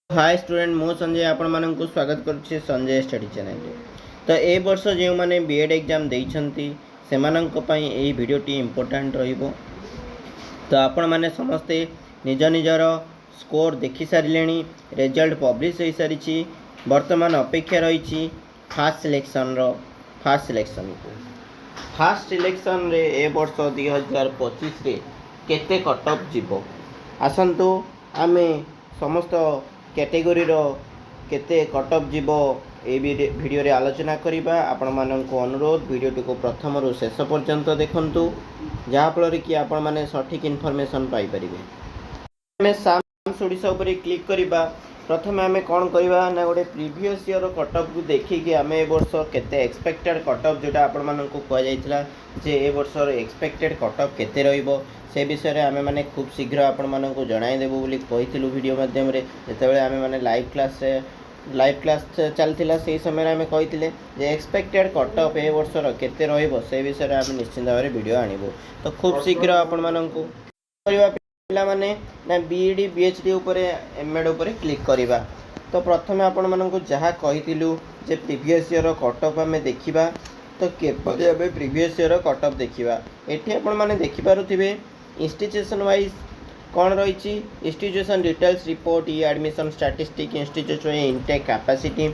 Hi student मो संजय आपण मानक स्वागत करुच्चे संजय स्टडी चैनल। तो ए वर्ष जो मैंने बीएड एग्जाम देइछंती सेमानंक पई एई वीडियोटी इंपोर्टेंट रहिबो। तो आपण माने समस्ते निज निजर स्कोर देखि सारिलेनी, रिजल्ट पब्लिश होई सारिछि। वर्तमान अपेक्षा रही फास्ट सिलेक्शन को। फास्ट सिलेक्शन रे ए वर्ष 2025 रे केते कट ऑफ जीवो आसंतु आमे समस्त कैटेगोरी रो केते कट ऑफ जीवो ए वीडियो रे आलोचना करिबा। आपण माननको अनुरोध वीडियोटी को प्रथम रु शेष पर्यंत देखंतु जहा फल कि आपण माने सठिक इन्फॉर्मेशन पाई परिबे। हमें साम्स ओडिसा ऊपर क्लिक करिबा। प्रथम आमे कोन करिबा ना गोटे प्रीवियस ईयर कट ऑफ को देखि कि आमे ए वर्ष केते एक्सपेक्टेड कट ऑफ जोटा आपण माननको कोआ जायतिला जे ए वर्ष रो एक्सपेक्टेड कट ऑफ केते रहिबो से विषय रे आमे माने खूब शीघ्र आपण माननको जणाई देबो बोली कहिथिलु वीडियो माध्यम रे। जेतेबेले आमे माने लाइव क्लास चलथिला से समय रे आमे कहिथिले जे एक्सपेक्टेड कट ऑफ ए वर्ष रो केते रहिबो से विषय रे आमे निश्चित भाव रे वीडियो आनिबो। तो खूब शीघ्र आपण माननको करिबा पिला माने ना बीईडी बीएचडी ऊपर एमएड ऊपर क्लिक करिबा। तो प्रथमे आपण माननको जहा कहिथिलु जे प्रीवियस ईयर कट ऑफ आमे देखिबा। तो केपरि आमे प्रीवियस ईयर कट ऑफ देखिबा। एठी आपण माने देखि पारुथिबे इंस्टीट्यूशन वाइज कौन रही इंस्टीट्यूशन डिटेल्स रिपोर्ट ई admission statistic institution intake capacity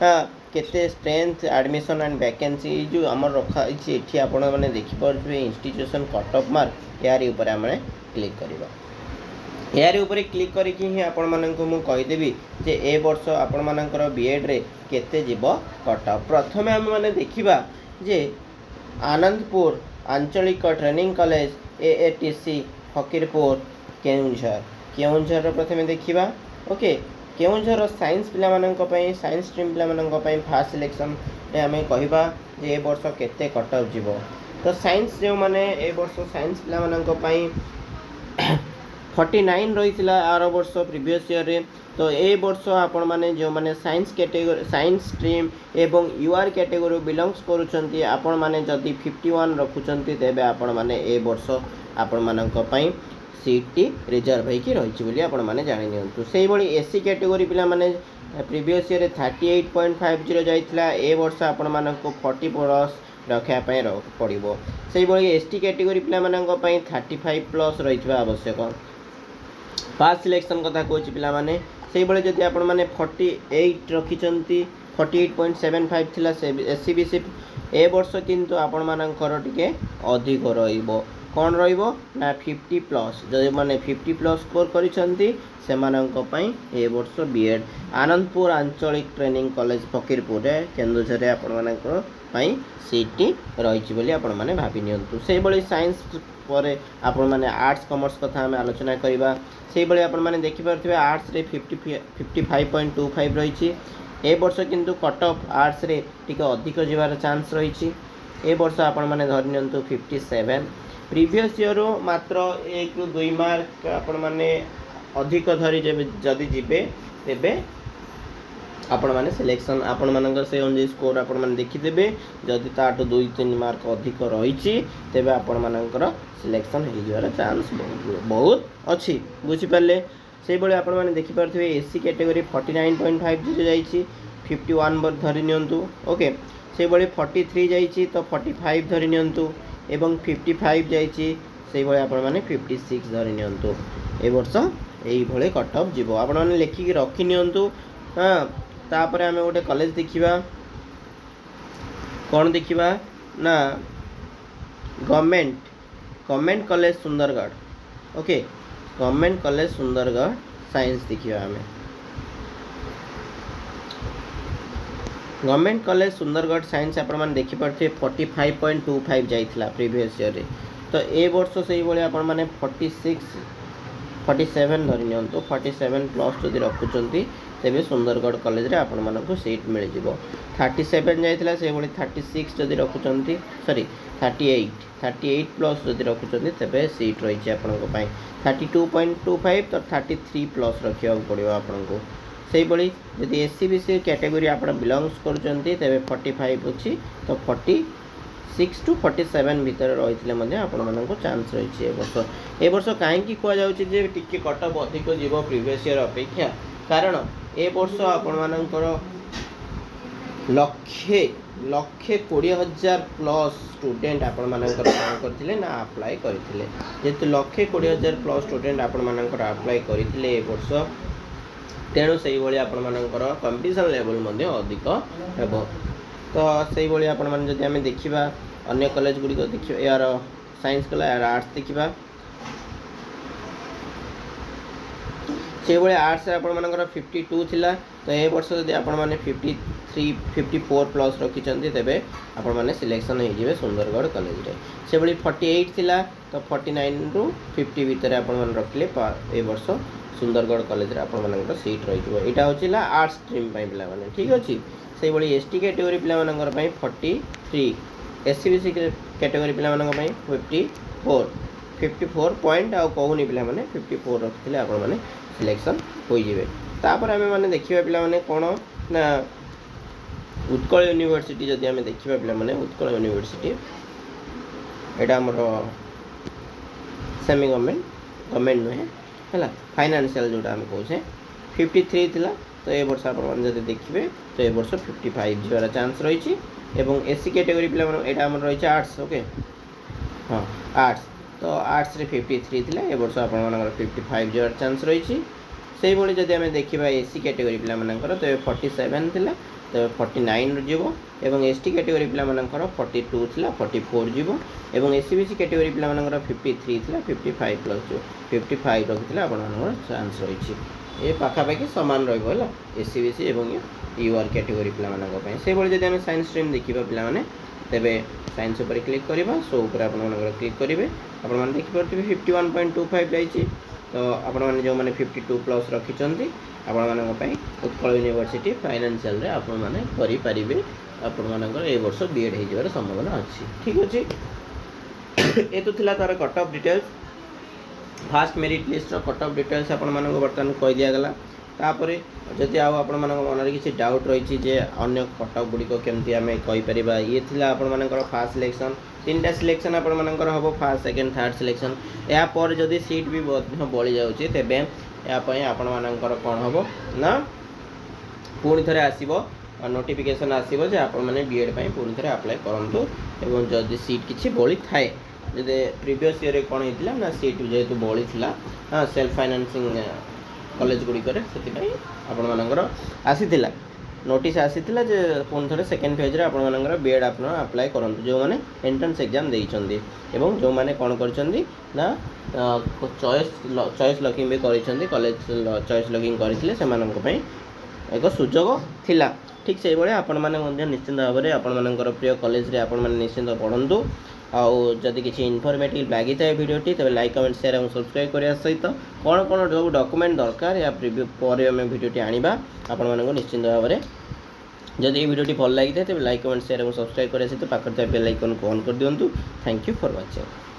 केते स्ट्रेंथ एडमिशन एंड वैकेंसी जो आम रखा ये आपण मैंने देखिपे इंस्टीट्यूशन कट ऑफ मार्क यार ऊपर आम क्लिक करवा। यार ऊपर क्लिक करके ही आपण मानक मु कहीदेवी जे ए वर्ष आपण मानकर बीएड रे केते जीव कट ऑफ। प्रथमे आम मैंने देखिबा जे आनंदपुर आंचलिक ट्रेनिंग कॉलेज एएटीसी फकीरपुर केउंझर प्रथम देखिबा। ओके केउंझर साइंस पिला मानक पई साइंस स्ट्रीम पिला मानक पई फास्ट सिलेक्शन रे हमें कहिबा जे ए वर्ष केते कट ऑफ जीवो। तो साइंस जो माने ए वर्ष साइंस पिला मानक पई 49 रहीतिला आर वर्ष प्रीवियस ईयर रे। तो ए वर्ष आपण माने जो माने साइंस कैटेगरी साइंस स्ट्रीम एवं यूआर कैटेगरी बिलोंग्स करूछंती आपण माने जदी 51 रखुछंती तेबे आपण माने ए वर्ष आपण मानक पई सीटी रिजर्व है कि रही बोली आपण माने जानि नियंतु। सेही बळी एससी कैटेगरी पिला माने प्रीवियस ईयर रे 38.50 जाइतिला ए वर्ष आपण मानक 40 प्लस रखा पई पड़िबो। सेही बळी एसटी कैटेगरी पिला मानक पई 35 प्लस रहितबा आवश्यक। फास्ट सिलेक्शन कथा कहछि पिला माने सेही बळे जदि आपण माने 48 रखिचंती 48.75 थिला से एससीबीसी ए वर्ष किंतु आपण मानकर टिके अधिक रहिबो। कौन रहिबो ना 50 प्लस जो माने 50 प्लस स्कोर करिसंती सेमानंक पई ए वर्ष बीएड आनंदपुर आंचलिक ट्रेनिंग कॉलेज फकीरपुर रे केन्दुझर रे आपण मानकर पई सीटी रहिछि बोली आपण माने भाबी नियंतु। सेही बळी साइंस परे आपण माने आर्ट्स कॉमर्स कथा हम आलोचना करिबा। सेही बळी आपण माने देखि परथिबे आर्ट्स रे 55.25 रहिछि ए वर्ष किंतु कट ऑफ आर्ट्स रे टिके अधिक जिवार चांस रहिछि। ए वर्ष आपण माने धरि नियंतु 57 प्रीवियस ईयर मात्र 1 ରୁ 2 मार्क आपण माने अधिक धरी जदि जीवे तेबे आपण माने सिलेक्शन आपण मानक से अनुसार स्कोर आपण माने देखि देबे। जदि ताटो 2-3 मार्क अधिक रहिछि तेबे आपण मानकर सिलेक्शन हे जरा चांस बहुत अछि बुझि परले। सेही बळे आपण माने देखि परथिबे एससी कैटेगरी 49.50 जाइछि 51 बर धरि नियंतु। ओके सेही बळे 43 जाइछि तो 45 धरि नियंतु एवं 55 जाइछि सेही बळे आपण माने 56 धरि नियंतु। ए वर्ष एई भळे कट ऑफ जीवो आपण माने लेखि रखि नियंतु। हां तापरे हमें गोटे कॉलेज देखिबा कौन देखिबा ना government college Sundargarh. Okay government college Sundargarh science देखिबा हमें गवर्नमेंट कॉलेज सुंदरगढ़ साइंस आपण माने देखि परथे 45.25 जाइथिला प्रीवियस ईयर रे। तो ए वर्ष सेही बळे आपण माने 47 धरि नियंतो 47 प्लस जदि रखुचंती तेबे सुंदरगढ़ कॉलेज रे आपण मानक सीट मिल जिवो। 37 जाइथिला से बळे 36 जदि रखुचंती सॉरी 38 प्लस जदि रखुचंती तेबे सीट रही छै आपण को पई 32.25 तो 33 प्लस रखिया पड़िबो आपण को। सेही बळी जदि एससीबीसी कैटेगरी आपण बिलोंग्स करचंती तेबे 45 अछि तो 46 to 47 भितर रहिथिले मध्ये आपण मानको चांस रही छै। ए वर्ष काहे की कोआ जाउछि जे टिके कट ऑफ अधिक जीवो प्रीवियस ईयर अपेक्षा कारण ए वर्ष आपणमानंकर लक्षे 20,000 प्लस स्टूडेंट आपणमानंकर कौन करथिले ना अप्लाई करथिले। जेतु 1,20,000 प्लस स्टूडेंट आपणमानंकर अप्लाई करथिले ए वर्ष, तेणु से भाई आपणमानंकर कंपटीशन लेवल मध्ये अधिक हेबो। तो से भाई आपण माने जदि आमे देखिबा अन्य कॉलेज गुडी को देखिबा, यार साइंस कला यार आर्ट्स देखिबा, से भाई आर्ट्स आपण मानकर 52 थिला। तो ए वर्ष जदि आपण माने 53 54 प्लस रखिचंती तेबे आपण माने सिलेक्शन हो जिवे सुंदरगढ़ कॉलेज रे। से भाई 48 थिला, तो 49 रु 50 भीतर आपण माने रखले ए वर्ष सुंदरगढ़ कॉलेज रे आपण मानकर सीट रही जिवो। एटा होचिला आर्ट्स स्ट्रीम पई पिला माने, ठीक अछि। से भाई एसटी कैटेगरी पिला मानकर पई 43, एससी बीसी कैटेगरी पिला मानकर पई 54 पॉइंट आ कहूनी पिला माने 54 रखथिले आपण माने सिलेक्शन हो जिवे। तापर आमे माने देखिबा पिला माने कोन ना उत्कल यूनिवर्सिटी जदि आमे देखिबा पिला माने उत्कल यूनिवर्सिटी एटा हमर सेमी गवर्नमेंट नुहे हैला, फाइनेंशियल जोटा आमे कहूछे 53 थिला। तो ए वर्ष आपण माने जदि देखिबे तो ए वर्ष 55 जिवार चांस रही छी। एवं एससी कैटेगरी पिला माने एटा हमर रही छी आर्ट्स, ओके हां आर्ट्स। तो आर्ट्स रे 53 थिला, ए वर्ष आपण मानकर 55 जिवार चांस रही छी। सेही भली जदि आमे देखिबा एससी कैटेगरी पिला मानकर तो 47 थिला, तो 49 जीवो। एवं एसटी कैटेगरी पिला मानकर 42 थिला, 44 जीवो। एवं एससी बीसी कैटेगरी पिला मानकर 53 थिला, 55 प्लस जो 55 रखिथिला आपण मानकर चांस रही छी। ए पाखापाखि समान रहिबो हला एससी बीसी एवं यूआर कैटेगरी पिला मानक पय। से भली जदि आमे साइंस स्ट्रीम देखिबा पिला माने तेबे साइंस ऊपर क्लिक करबा, सो ऊपर आपण मानकर क्लिक करिवे। आपण माने देखि परथिबे 51.25 जाईची। तो आपण माने जो माने 52 प्लस रखिचंती आपण मानक पय उत्कल यूनिवर्सिटी फाइनेंशियल रे आपण माने करि परिबे। आपण मानकर ए वर्ष बीएड हे जबार संभावना अछि, ठीक अछि। ए तो थिला तार cut off details, first merit list रो कट ऑफ डिटेल्स आपण मानक बर्तन कहि दिया गला। तापरे जदि आ आपण मानक मन रे किछि डाउट रही छी जे अन्य कट ऑफ गुडी को केमति आमे कहि परिबा, ये थिला आपण मानकर फास्ट सिलेक्शन। तीनटा सिलेक्शन आपण मानकर हबो, फर्स्ट सेकंड थर्ड सिलेक्शन। या पर जदि सीट भी बळी जाउची तेबे या पय आपण मानकर कोन हबो ना पुणी थरे आसीबो नोटिफिकेशन आसीबो जे आपण माने बीएड पय पुणी थरे अप्लाई करंतु। एवं जदि सीट किछि बळी थाए, जदि प्रीवियस ईयर रे कोन हेतिला ना सीट जेतु बळी थिला हां सेल्फ फाइनेंसिंग कॉलेज गुडी करे सेति आपण मानकर आसीथिला नोटिस आसीथिला जे पुणी थरे सेकंड फेज रे आपण मानकर बीएड आपण अप्लाई करंतु जो माने एंट्रेंस एग्जाम देइचंदी। एवं जो माने कोन करचंदी ना चॉइस लॉकिंग भी करिसंदी, कॉलेज चॉइस लॉकिंग करथिले से मानक पय एक सुजोग थिला। ठीक से बळे आपण माने मध्ये निश्चित भाव रे आपण मानकर प्रिय कॉलेज रे आपण माने निश्चित पढंतु। आउ जदि किसी इनफॉर्मेटिव लगी था वीडियोटी तेज लाइक कमेंट शेयर और सब्सक्राइब करने सहित कौन कौन जो डॉक्यूमेंट दरकार या प्रिव्यू पर आम वीडियोटी आनिबा आपण मानक निश्चित भाव में। जदि ये वीडियोटी भल लगी था तेज लाइक कमेंट शेयर और सब्सक्राइब करने सहित पाखर बेल आइकन को ऑन कर दिंतु। Thank you for watching.